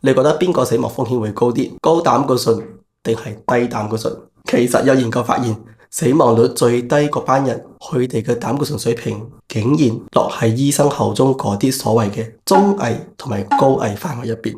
你覺得邊個死亡風險會高啲？高膽固醇定係低膽固醇？其實有研究發現，死亡率最低嗰班人，佢哋嘅膽固醇水平竟然落喺醫生口中嗰啲所謂嘅中危同埋高危範圍入邊。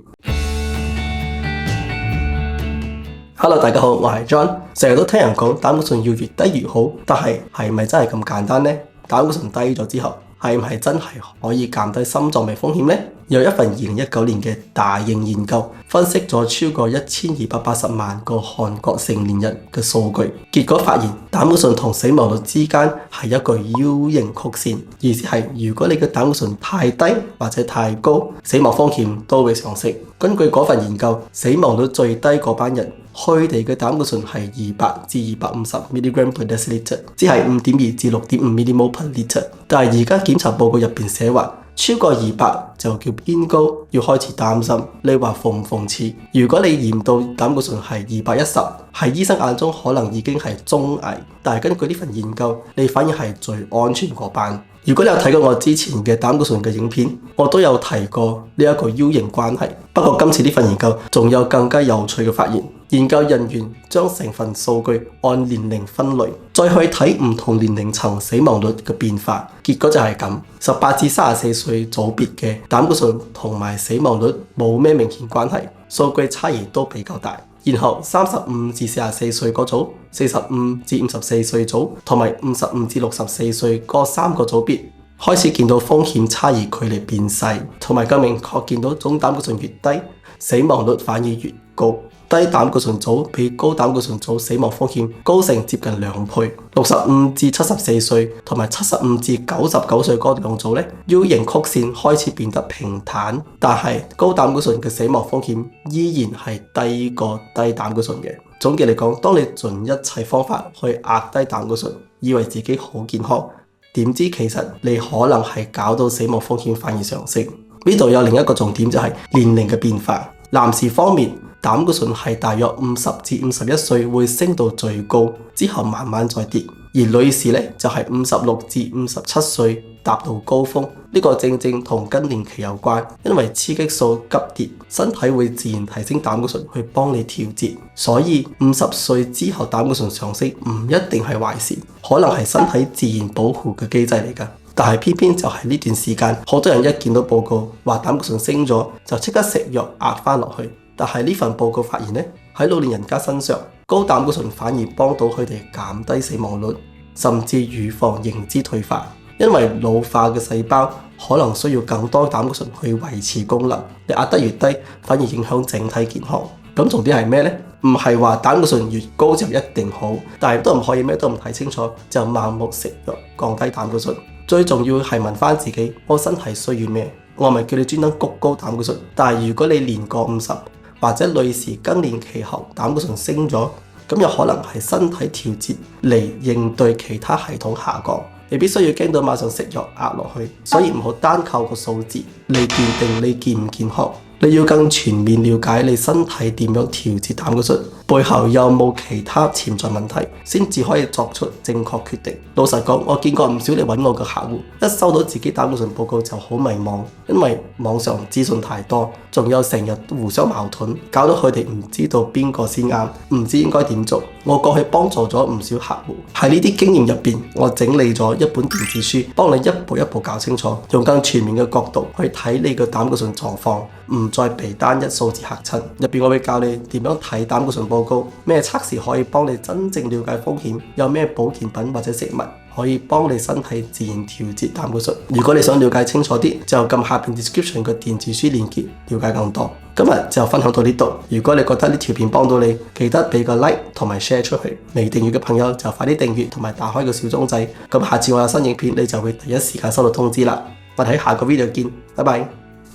Hello， 大家好，我係 John。成日都聽人講膽固醇要越低越好，但係咪真係咁簡單呢？膽固醇低咗之後，係唔係真係可以減低心臟病風險呢？有一份2019年嘅大型研究，分析咗超過1280萬個韓國成年人嘅數據，結果發現膽固醇同死亡率之間係一個 U 型曲線，意思係如果你嘅膽固醇太低或者太高，死亡風險都會上升。根據嗰份研究，死亡率最低嗰班人，佢哋嘅膽固醇係200至250 mg per deciliter， 即係5.2至6.5 mmol per liter。但係而家檢查報告入邊寫話，超過200就叫偏高，要開始擔心。你話諷唔諷刺？如果你驗到膽固醇係210，喺醫生眼中可能已經係中危，但係根據呢份研究，你反而係最安全嗰班。如果你有睇過我之前嘅膽固醇嘅影片，我都有提過呢一個 U 型關係。不過今次呢份研究仲有更加有趣嘅發現，研究人員將成份數據按年齡分類，再去睇唔同年齡層死亡率嘅變化，結果就係咁：18至34歲組別嘅膽固醇同埋死亡率冇咩明顯關係，數據差異都比較大。然後35至44歲嗰組、45至54歲組同埋55至64歲嗰3個組別，開始見到風險差異距離變細，同埋更明確見到總膽固醇越低，死亡率反而越高。低膽固醇組比高膽固醇組死亡風險高成接近2倍。65至74歲同埋75至99歲嗰兩組呢， U 型曲線開始變得平坦，但係高膽固醇嘅死亡風險依然係低過低膽固醇嘅。總結嚟講，當你盡一切方法去壓低膽固醇，以為自己好健康，點知其實你可能係搞到死亡風險反而上升。呢度有另一個重點就係年齡嘅變化。男士方面，膽固醇係大約50至51歲會升到最高，之後慢慢再跌；而女士呢，就係56至57歲達到高峰。呢個正正同更年期有關，因為雌激素急跌，身體會自然提升膽固醇去幫你調節。所以50歲之後膽固醇上升唔一定係壞事，可能係身體自然保護嘅機制嚟㗎。但係偏偏就係呢段時間，好多人一見到報告話膽固醇升咗，就即刻食藥壓翻落去。但係呢份報告發現呢，喺老年人家身上，高膽固醇反而幫到佢哋減低死亡率，甚至預防認知退化。因為老化嘅細胞可能需要更多膽固醇去維持功能，你壓得越低，反而影響整體健康。咁重點係咩呢？唔係話膽固醇越高就一定好，但係都唔可以咩都唔睇清楚就盲目食藥降低膽固醇。最重要係問翻自己，我身體需要咩？我咪叫你專登谷高膽固醇，但係如果你年過50或者女士更年期後膽固醇升咗，咁有可能係身體調節嚟應對其他系統下降，你必須要驚到馬上食藥壓落去。所以唔好單靠個數字嚟斷定你健唔健康，你要更全面了解你身體點樣調節膽固醇，背後有冇其他潛在問題，先至可以作出正確決定。老實講，我見過唔少嚟揾我嘅客戶，一收到自己膽固醇報告就好迷茫，因為網上資訊太多，仲有成日互相矛盾，搞到佢哋唔知道邊個先啱，唔知應該點做。我過去幫助咗唔少客戶，喺呢啲經驗入邊，我整理咗一本電子書，幫你一步一步搞清楚，用更全面嘅角度去睇你嘅膽固醇狀況，唔再被單一數字嚇親。入邊我會教你點樣睇膽固醇報告，咩測試可以幫你真正了解風險，有咩保健品或者食物可以幫你身體自然調節膽固醇。如果你想了解清楚啲，就撳下邊 description 嘅電子書鏈接，了解更多。今日就分享到呢度。如果你覺得呢條片幫到你，記得俾個 like 同埋 share 出去。未訂閱嘅朋友就快啲訂閱同埋打開個小鐘仔，咁下次我有新影片你就會第一時間收到通知啦。我哋喺下個 video 見，拜拜。